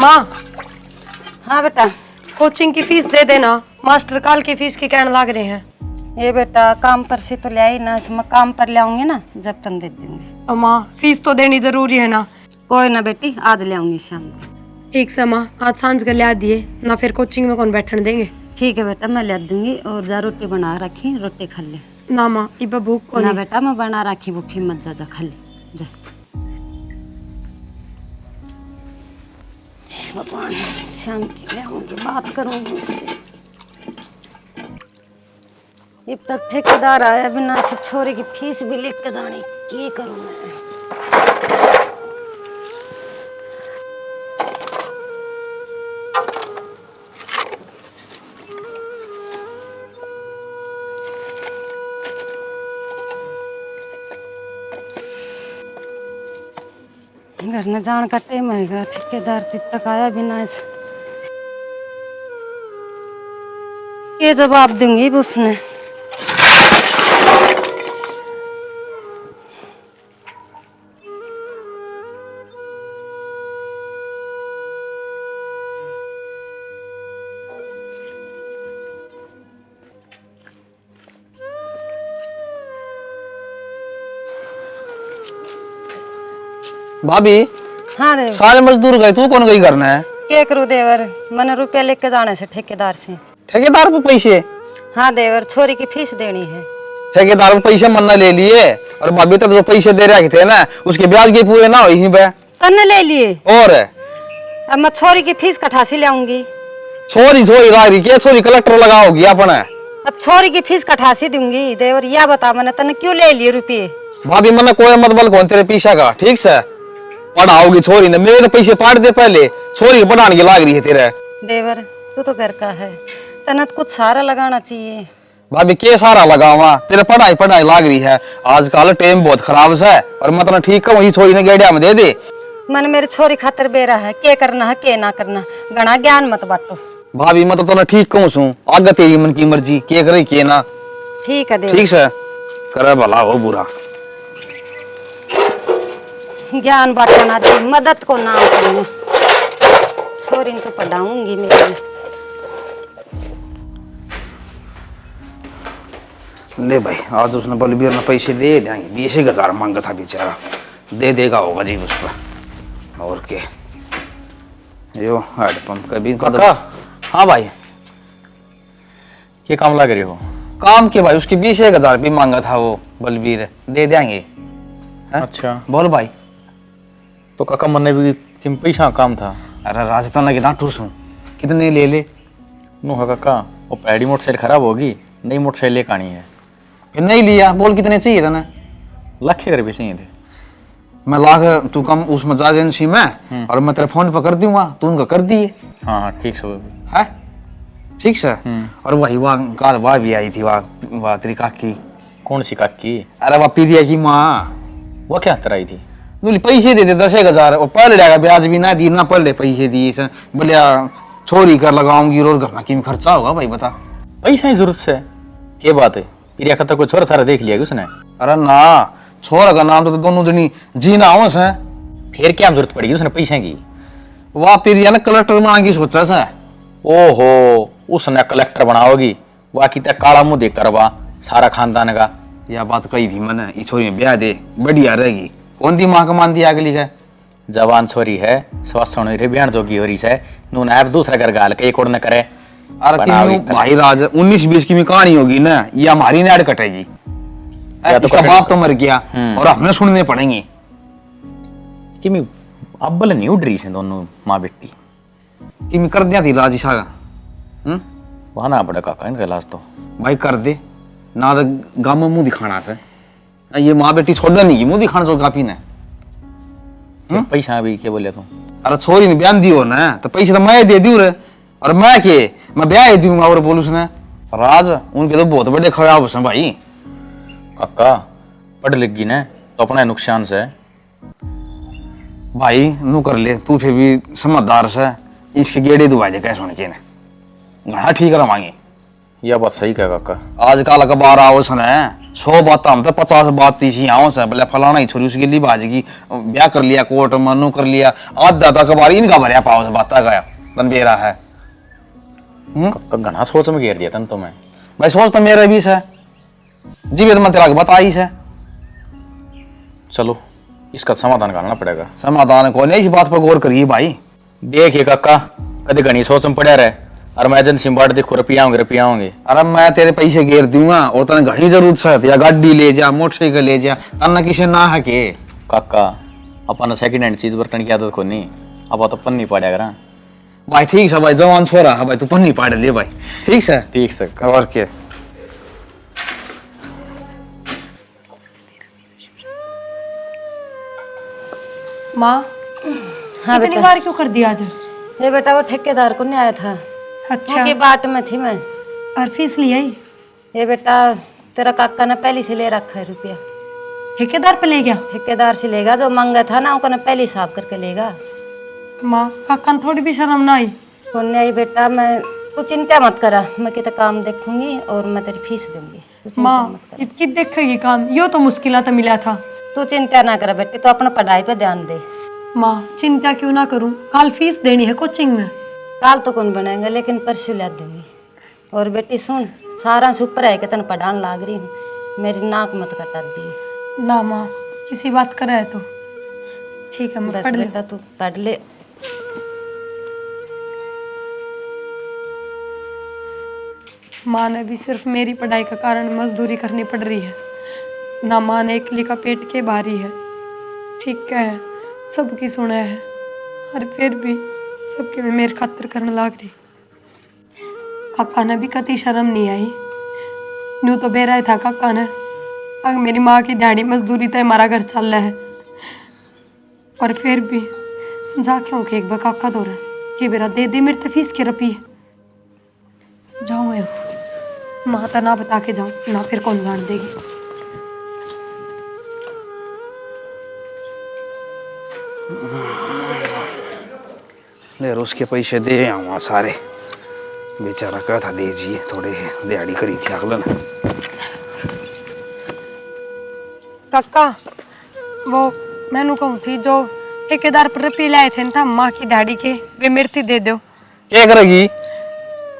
माँ। हाँ बेटा। कोचिंग की फीस दे देना, मास्टर काल की फीस की कहने लग रहे हैं। ये बेटा काम पर से तो ले आई ना, मैं काम पर ले आऊंगी ना जब तक दे देंगे। और माँ फीस तो देनी जरूरी है ना। कोई ना बेटी, आज ले आऊंगी शाम को। ठीक से माँ, आज सांझ कर लिया दिए ना, फिर कोचिंग में कौन बैठने देंगे। ठीक है बेटा, मैं ले दूंगी। और जा रोटी बना रखी, रोटी खा ले। ना माँ इब भूख को ना नहीं। बेटा मैं बना रखी, भूखी मत जा, जा खा ले जा। भगवान, शाम की ले आऊंगी, बात करूंगी उससे। अब तक ठेकेदार आया बिना से छोरे की फीस भी लिख के जानी, की करूं मैं। घर न जान का टाइम आएगा, ठेकेदार तब तक आया बिना इस ये जवाब दूंगी उसने। भाभी। हाँ देवर। सारे मजदूर गए, तू कौन गई करना है? क्या करूं देवर, मैंने रुपया लेके जाने से ठेकेदार से। ठेकेदार पे पैसे? हाँ देवर, छोरी की फीस देनी है। ठेकेदार पे पैसे मन्ना ले लिए, और भाभी तक जो पैसे दे रहे थे ना उसके ब्याज के पूरे ना यहीं पे तन्ने ले लिए। और अब मैं छोरी की फीस कठासी ले आऊंगी। छोरी छोरी ला रही क्या? छोरी कलेक्टर लगाओगी अपने? अब छोरी की फीस कठासी दूंगी देवर, या बता मैंने तन्ने क्यों ले लिए रुपये। भाभी मैंने कोई मतबल कौन तेरे पीछा का, ठीक से पढ़ाओगी छोरी ने, मेरे तो पैसे पाट दे पहले, छोरी पढ़ाने की लाग रही है तेरे। देवर तू तो घर का है, तन्ने तो कुछ सारा लगाना चाहिए। भाभी के सारा लगावा, तेरे पढ़ाई पढ़ाई लाग रही है, आजकल टाइम बहुत खराब है, और मैं तो ठीक कहूँ छोरी ने गेड़िया में दे दे। मन मेरे छोरी खातर बेरा है, के करना है के ना करना, घना ज्ञान मत बांटो। भाभी मैं तो ठीक कहूँ सू, आगे तेरी मन की मर्जी, के करे के ना। ठीक है देवर। ठीक से करे भला हो बुरा। ज्ञान बांटना दे, मदद को नाम करूंगी, छोरी को पढ़ाऊंगी मेरी। ले भाई, आज उसने बलबीर ने पैसे दे देंगे, 20,000 मांगा था बेचारा, दे देगा होगा जी उसका। और के यो हेडपंप का भी काका। हाँ भाई। ये काम लग रहे हो? काम के भाई, उसकी 20,000 भी मांगा था वो बलबीर, दे देंगे। अच्छा बोल भाई। तो काका मन ने भी किम पैसा काम था। अरे राजस्थान के ना ठूसू, कितने ले ले? नो है काका, वो पैडी मोटरसाइकिल खराब होगी, नई मोटरसाइकिल लेकर आनी है। फिर नहीं लिया, बोल कितने चाहिए था ना? लक्ष्य कर भी चाहिए थे। मैं लाख तू कम उसमें जा एजेंसी में, और मैं तेरे फोन पर कर दूंगा, तू उनका कर दिए। हाँ हाँ ठीक से। है ठीक से। और वही वहाँ काल वाह भी आई थी, वाह तेरी काकी। कौन सी काकी? अरे वाह पीरिया की माँ। वो क्या तरह आई थी? बोली पैसे दे दे 10,000, और पढ़ लेगा, ब्याज भी ना दी ना, पढ़ ले पैसे दिए से, बोले छोरी कर लगाऊंगी, रोज घर में खर्चा होगा भाई बता। पैसा ही जरूरत से क्या बात है? प्रिया खतर को छोरा सारा देख लिया उसने? अरे ना, छोरा का नाम तो दोनों जनी जीना हो से। फिर क्या जरूरत पड़ेगी उसने पैसे की? वाह पीरिया ने कलेक्टर बनाने की सोचा से। ओहो, उसने कलेक्टर बनाओगी? बाकी तक काला मुंह देख कर वाह सारा खानदान का। यह बात कही थी मैंने, इस छोरी में ब्याह दे, बढ़िया रहेगी। कौन दी माँ का मान दिया अगली का? जवान छोरी है, स्वस्थ होने रे बयान जोगी हो रही है, नून ऐप दूसरा घर गाल के एक और न करे। अरे भाई राज 19-20 की भी कहानी होगी ना, ये हमारी नेड़ कटेगी। इसका बाप तो मर गया, और हमें सुनने पड़ेंगे। कि मैं अब्बल नहीं उड़ रही से दोनों माँ बेटी कि मैं कर दिया थी राज ईसा का। वहां ना पड़े काका इनका इलाज तो। भाई कर दे ना, तो गाँव में मुंह दिखाना से, ये माँ बेटी छोड़ नहीं की मुंह दिखाना जो कापी ने। पैसा भी क्या बोले तुम? अरे छोरी ने बयान दियो ना, तो पैसे तो मैं दे दू रे, और मैं ब्याह दूंगा। और बोलूस ने राज उनके तो बहुत बड़े खराब है भाई। काका पढ़ लिख गई ना तो अपना नुकसान से भाई नू कर ले, तू फिर भी समझदार से, इसके गेड़े दुबा दे कैसे होने के ने, घना ठीक रवांगे। यह बात सही कह काका। आजकल अखबार आओ सुने, 100 बात हम तो 50 बात तीसी आओ से बोले फलाना ही छोरी उसके लिए बाजगी ब्याह कर लिया कोर्ट मनु कर लिया आधा तक बार इनका भरिया पाओ से बात गया तन बेरा है घना सोच में घेर दिया तन तो मैं भाई सोच तो मेरा भी है जीवित मैं तेरा बताई से चलो इसका समाधान करना पड़ेगा। समाधान कौन है इस बात पर गौर करिए भाई। देखिए काका कभी घनी सोच में पड़ा रहे और मैं एजेंसी बाट देखो रुपया होंगे। अरे मैं तेरे पैसे घेर दूंगा और तने घनी जरूरत है या गाड़ी ले जा मोटरसाइकिल ले जा तन्ना किसे ना है के काका अपन सेकंड हैंड चीज बर्तन की आदत को नहीं अब तो पन्नी पड़ा करा भाई ठीक है भाई जवान छोरा है भाई तू पन्नी पाड़ ले भाई ठीक है ठीक से और क्या माँ हाँ इतनी बेटा। बार क्यों कर दिया आज? ये बेटा वो ठेकेदार को नहीं आया था, अच्छा उनकी बाट में थी मैं। और फीस ली आई? ये बेटा तेरा काका ने पहले से ले रखा है रुपया। ठेकेदार पे ले गया? ठेकेदार से लेगा, जो मांगा था ना उनका पहले हिसाब करके लेगा। माँ काका ने थोड़ी भी शर्म ना आई? कौन नहीं आई बेटा, मैं तू चिंता मत करा, मैं कितना काम देखूंगी और मैं तेरी फीस दूंगी, तू चिंता माँ मत कर। इतनी देखेगी काम, यो तो मुश्किल तो मिला था। तू चिंता ना करा बेटे, तू अपना पढ़ाई पे ध्यान दे। माँ चिंता क्यों ना करूँ, कल फीस देनी है कोचिंग में। काल तो कौन बनाएगा, लेकिन परसों ला दूंगी। और बेटी सुन, सारा से ऊपर है कि तन पढ़ाने लाग रही हूँ, मेरी नाक मत कटा दी ना माँ, किसी बात करे है तो ठीक है मैं बस पढ़ ले। बेटा तू पढ़ ले। माँ ने भी सिर्फ मेरी पढ़ाई का कारण मजदूरी करनी पड़ रही है, ना माँ ने एकली का पेट के भारी है। ठीक है सबकी सुना है, और फिर भी सबके में मेरे खातिर करने लाग रही। काका ने भी कति शर्म नहीं आई, न्यू तो बेरा था काका ने, अगर मेरी माँ की दिहाड़ी मजदूरी तो हमारा घर चल रहा है, और फिर भी जा क्यों के एक बार काका दो रहा कि बेरा दे दे मेरे तो फीस के रुपये। जाऊँ मैं माता ना बता के जाऊँ ना, फिर कौन जान देगी। ले उसके पैसे दे आऊँ सारे, बेचारा कहा था दीजिए थोड़े दिहाड़ी करी थी अगला ने। काका वो मैनू कहूँ थी जो ठेकेदार पर रुपये लाए थे ना माँ की दिहाड़ी के, वे मेरे दे दो। क्या करेगी?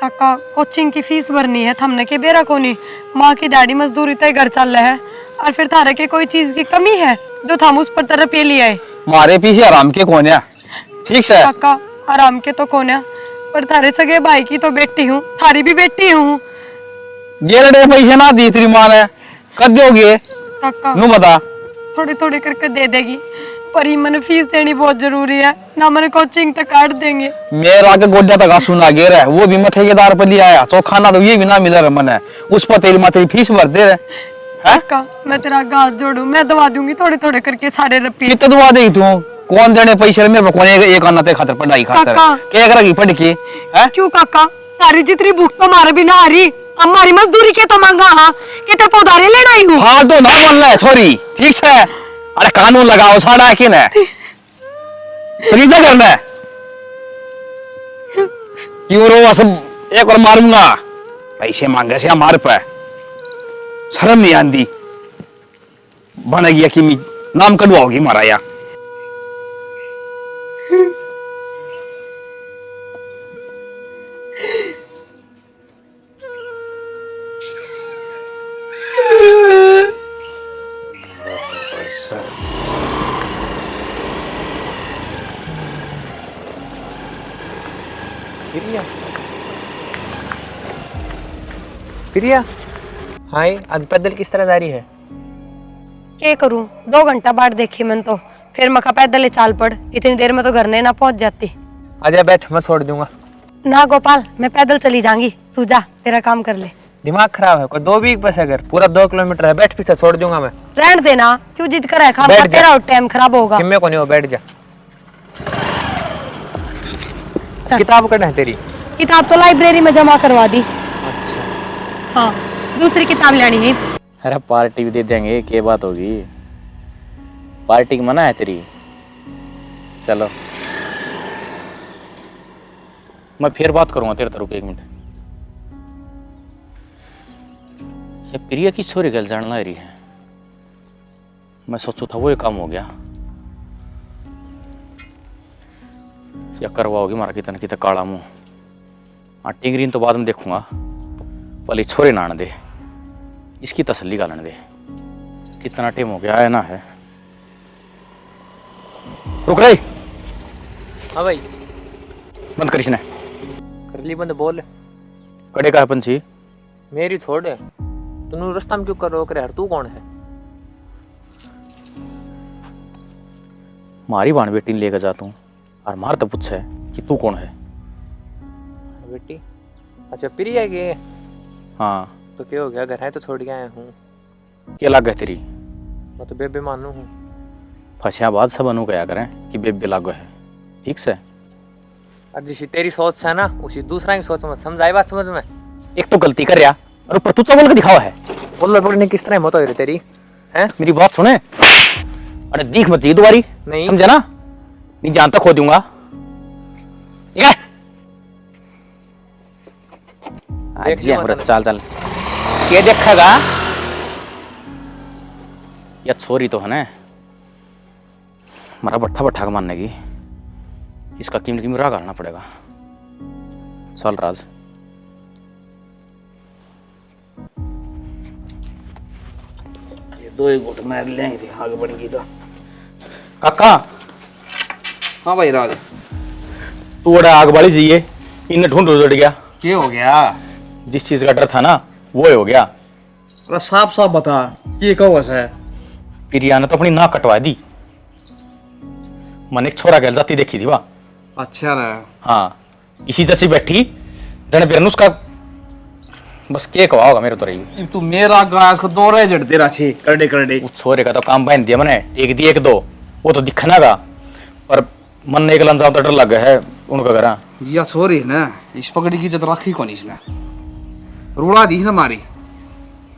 काका कोचिंग की फीस भरनी है, हमने के बेरा को नहीं, माँ की दिहाड़ी मजदूरी तय घर चल रहा है, और फिर थारे के कोई चीज की कमी है जो हम उस पर तरफ ये लिए आए। मारे पीछे आराम के कौन है? ठीक से काका आराम के तो कौन है, पर थारे सगे भाई की तो बेटी हूँ, थारी भी बेटी हूँ। गेरडे पैसे ना दी तेरी माँ ने, कद दोगे? काका नू बता। थोड़ी थोड़ी करके दे देगी, पर ही मैंने फीस देनी बहुत जरूरी है ना, मैंने कोचिंग तक काट देंगे। मेरा के गोड्या तक सुना गेर है, वो भी मैं ठेकेदार पर लिया आया, तो खाना तो ये भी ना मिला रहा मैंने, उस पर तेरी माँ तेरी फीस भर दे रहे हैं। काका मैं तेरा गाज जोड़ू, मैं दवा दूंगी थोड़े थोड़े करके सारे रुपये। कितने दुआ देगी तू? कौन देने पैसे मेरे पर? कौन एक आना ते खातर पढ़ाई खातर काका। क्या करेगी पढ़ के? हैं? क्यों काका, तारी जितनी भूख तो मारे भी ना आ रही, हमारी मजदूरी के तो मांगा हाँ कि तेरे पौधारे लेना ही हूँ। हाँ तो ना बोलना है छोरी, ठीक है? अरे कानून लगाओ साड़ा कि ना खरीदा करना है क्यों रो? सब एक और मारूंगा, पैसे मांगे से हमारे पे शर्म नहीं आती, बनेगी कि नाम कटवाओगी मारा या। प्रिया हाय, आज पैदल किस तरह जा रही है? क्या करूँ, 2 घंटा बाद देखी मैंने तो, फिर मका पैदल ही चाल पड़, इतनी देर में तो घर नहीं ना पहुंच जाती। आजा बैठ, मैं छोड़ दूंगा। ना गोपाल मैं पैदल चली जाऊंगी, तू जा तेरा काम कर ले। दिमाग खराब है, कोई 2 वीक बस है, अगर पूरा 2 किलोमीटर है, बैठ पीछे छोड़ दूंगा मैं। रहने देना, क्यों जिद कर है, खाम बैठ खा जा। तेरा और टाइम खराब होगा। किम्मे को नहीं हो, बैठ जा। चल। किताब कहाँ है तेरी? किताब तो लाइब्रेरी में जमा करवा दी। अच्छा, हाँ दूसरी किताब लेनी है। अरे पार्टी भी दे देंगे, क्या बात होगी, पार्टी की मना है तेरी। चलो मैं फिर बात करूंगा तेरे तरफ, 1 मिनट। ये प्रिया की छोरी गल जान ला रही है। मैं सोचू था वो ये काम हो गया, या करवाओगी मारा कितना कितना काला मुंह। हाँ टिंगरीन तो बाद में देखूंगा, पहले छोरे नान दे, इसकी तसल्ली गालन दे। कितना टाइम हो गया है ना है। रुक रही, हाँ भाई बंद करिश ने। कर ली बंद, बोल। कड़े का है पंछी? मेरी छोड़ है, तू रास्ता में क्यों कर रोक रहे? तू कौन है? मारी बाण बेटी ने लेकर जाता हूँ और मार तो पूछे कि तू कौन है। बेटी अच्छा प्रिया के? हाँ तो क्या हो गया, घर है तो छोड़ के आया हूँ। क्या लग गया तेरी? मैं तो बेबे मानू हूँ। फंसिया बाद सब अनु कया करें कि बेबे लागो है, ठीक से। अब जैसी तेरी सोच है ना, उसी दूसरा की सोच मत समझ। आई बात समझ में? एक तो गलती कर रहा और ऊपर तू बोल के दिखावा है। बोल पकड़ने किस तरह मत हो रही तेरी है? मेरी बात सुने, अरे दीख मत जी दोबारी, नहीं समझा ना? नहीं जानता खो दूंगा, ठीक है? आज ये हो चाल चाल ये देखेगा। या छोरी तो है ना हमारा बट्ठा बट्ठा का मानने की, इसका कीमत कीमत राह करना पड़ेगा। चल राज, ये दो एक घुट मार लेंगे थे आगे बढ़ेंगी तो। काका हाँ भाई राज, तू बड़ा आग वाली चाहिए, इन्हें ढूंढ उड़ गया। क्या हो गया? जिस चीज का डर था ना वो हो गया। अरे साफ साफ बता, ये कहो है? प्रिया ने तो अपनी नाक कटवा दी। मैंने एक छोरा गैल जाती देखी थी वह। अच्छा ना। हाँ इसी जैसी बैठी जने बेरन उसका बस के कहा होगा मेरे तो रही। तू मेरा गाय को दो रह जड़ तेरा छे करडे करडे। उस छोरे का तो काम बांध दिया मैंने, एक दी एक दो, वो तो दिखना का, पर मन ने एक लंजाव तो डर लग गया है उनका घर। या सॉरी है ना, इस पकड़ी की इज्जत रखी कौन इसने? रूड़ा दी ना मारी,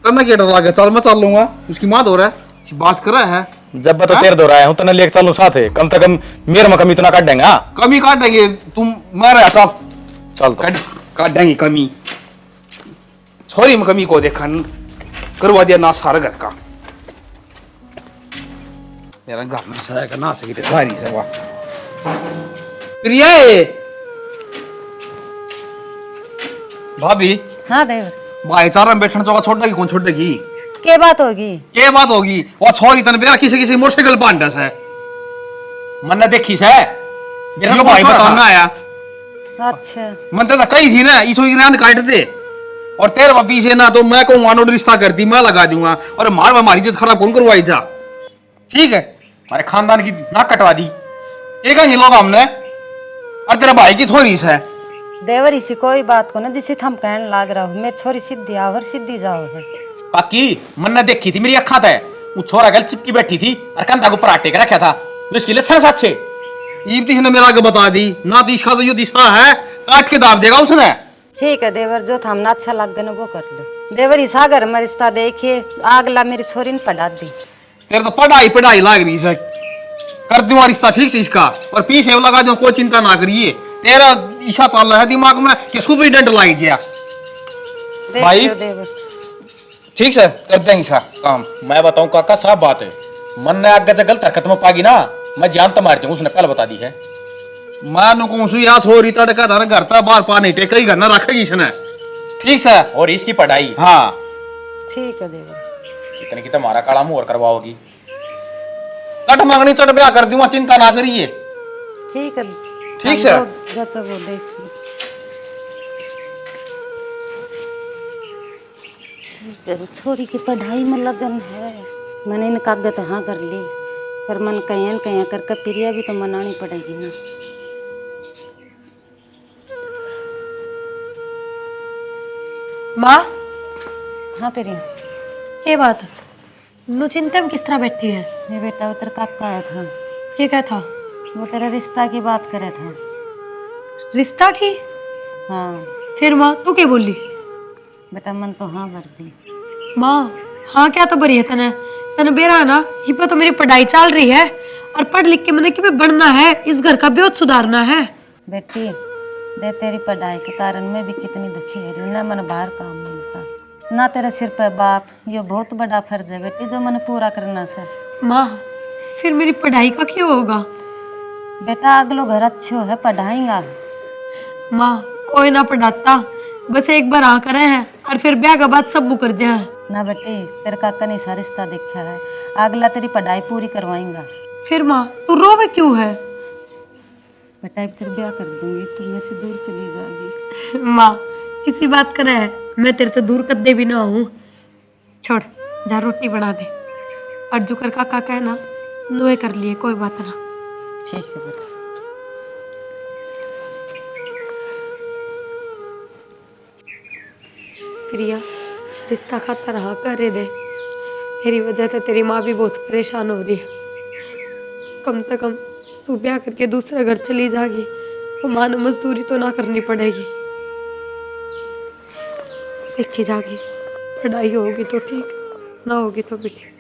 तब मैं क्या डर लगा? चल मैं चल लूंगा, उसकी माँ हो रहा है, बात कर रहा है। जब तो तेरे दो रहा हूँ तने लेके चलूं साथ है, कम से कम मेरे में कमी तो ना काट देंगे। हाँ कमी काट देंगे, तुम मारा चल चल तो काट देंगे कमी। सॉरी मैं कमी को देखा करवा दिया ना सारा घर का। मेरा घर में सजा का ना सकी सारी सेवा। प्रिया भाभी, हाँ देवर, भाईचारा में बैठना चौका छोड़ देगी, कौन छोड़ देगी? क्या बात होगी? क्या बात होगी? वो छोरी तन बेरा किसी किसी मोटरसाइकिल पांडा है मन देखी से मेरा यो भाई बताना आया। अच्छा मन तो कही थी ना इसो गिरान काट दे, और तेरे बापी से ना तो मैं कहूँ वानो रिश्ता कर दी, मैं लगा दूंगा, और मार हमारी इज्जत खराब कौन करवाई जा? ठीक है, हमारे खानदान की नाक कटवा दी, ये कहेंगे लोग हमने, और तेरा भाई की छोरी से। देवर इसी कोई बात को ना जिसे थम कहने लाग रहा हो, मेरी छोरी सीधी आवर सीधी जाओ है। काकी मन ने देखी थी मेरी अखा था, वो छोरा गल चिपकी बैठी थी और कंधा को पराठे के रखा था, तो इसकी लक्षण साथ से ईब्ती ने मेरा के बता दी ना, तो इसका तो यो दिशा है, काट के दाब देगा उसने। ठीक है देवर, जो थामना अच्छा लग गया ना वो कर लो। देवर इस घर में रिश्ता देखिए, आगला मेरी छोरी ने पढ़ा दी। तेरे तो पढ़ाई पढ़ाई लाग रही है, कर दूंगा रिश्ता ठीक से इसका, और पीछे लगा दूंगा, कोई चिंता ना करिए। तेरा ईशा चल रहा है दिमाग में कि सुपरिटेंडेंट लाई जा भाई। देवर ठीक है, कर देंगे इसका काम। मैं बताऊं काका साफ बात है, मन ने आगे से गलत हरकत में पागी ना, मैं जान तो मारती हूँ, उसने पहले बता दी है। मैं नुकूं सु या छोरी तड़का धन घर ता बार पा नहीं टेका ही घर ना रखेगी इसने, ठीक से। और इसकी पढ़ाई हाँ ठीक है देवर, कितने कितने मारा काला मुंह और करवाओगी। चट मांगनी चट ब्याह कर दूंगा, चिंता ना करिए। ठीक है ठीक से। जैसा वो देख छोरी की पढ़ाई में लगन है। मैंने इन कागज हाँ कर ली, पर मन कहीं कहीं करके प्रिया भी तो मनानी पड़ेगी ना। माँ, हाँ प्रिया, ये बात नु चिंता में किस तरह बैठी है? ये बेटा उतर काका आया था, ये क्या था? वो तेरा रिश्ता की बात करे था। रिश्ता की? हाँ फिर माँ तू क्या बोली? बेटा मन तो हाँ कर दी। माँ हाँ क्या तो बरी है तने, तने बेरा है ना, ये पे तो मेरी पढ़ाई चल रही है, और पढ़ लिख के मैंने कि बढ़ना है, इस घर का ब्योत सुधारना है। बेटी दे, तेरी पढ़ाई के कारण मैं भी कितनी दुखी है, ना मन बाहर काम मिलता, ना तेरे सिर पे बाप, ये बहुत बड़ा फर्ज है बेटी जो मैंने पूरा करना सर। माँ फिर मेरी पढ़ाई का क्यों होगा? बेटा अगलो घर अच्छो है, पढ़ाएंगा। माँ कोई ना पढ़ाता, बस एक बार आ करे हैं और फिर ब्याह के बाद सब मुकर जाए। ना बेटे, तेरे काका ने सा रिश्ता देखा है, अगला तेरी पढ़ाई पूरी करवाएंगा। फिर माँ तू रोवे क्यों है? बेटा अब तेरे ब्याह कर दूंगी, तू मेरे से दूर चली जाएगी। माँ किसी बात करे है, मैं तेरे तो दूर कद्दे भी ना हूँ। छोड़, जा रोटी बना दे और जो कर काका कहना नोए कर लिए, कोई बात ना। ठीक है बेटा। प्रिया रिश्ता खाता रहा करे दे, तेरी वजह से तेरी माँ भी बहुत परेशान हो रही है। कम से कम तू ब्याह करके दूसरे घर चली जाएगी तो माँ ने मजदूरी तो ना करनी पड़ेगी। देखी जागी, पढ़ाई होगी तो ठीक, ना होगी तो भी ठीक।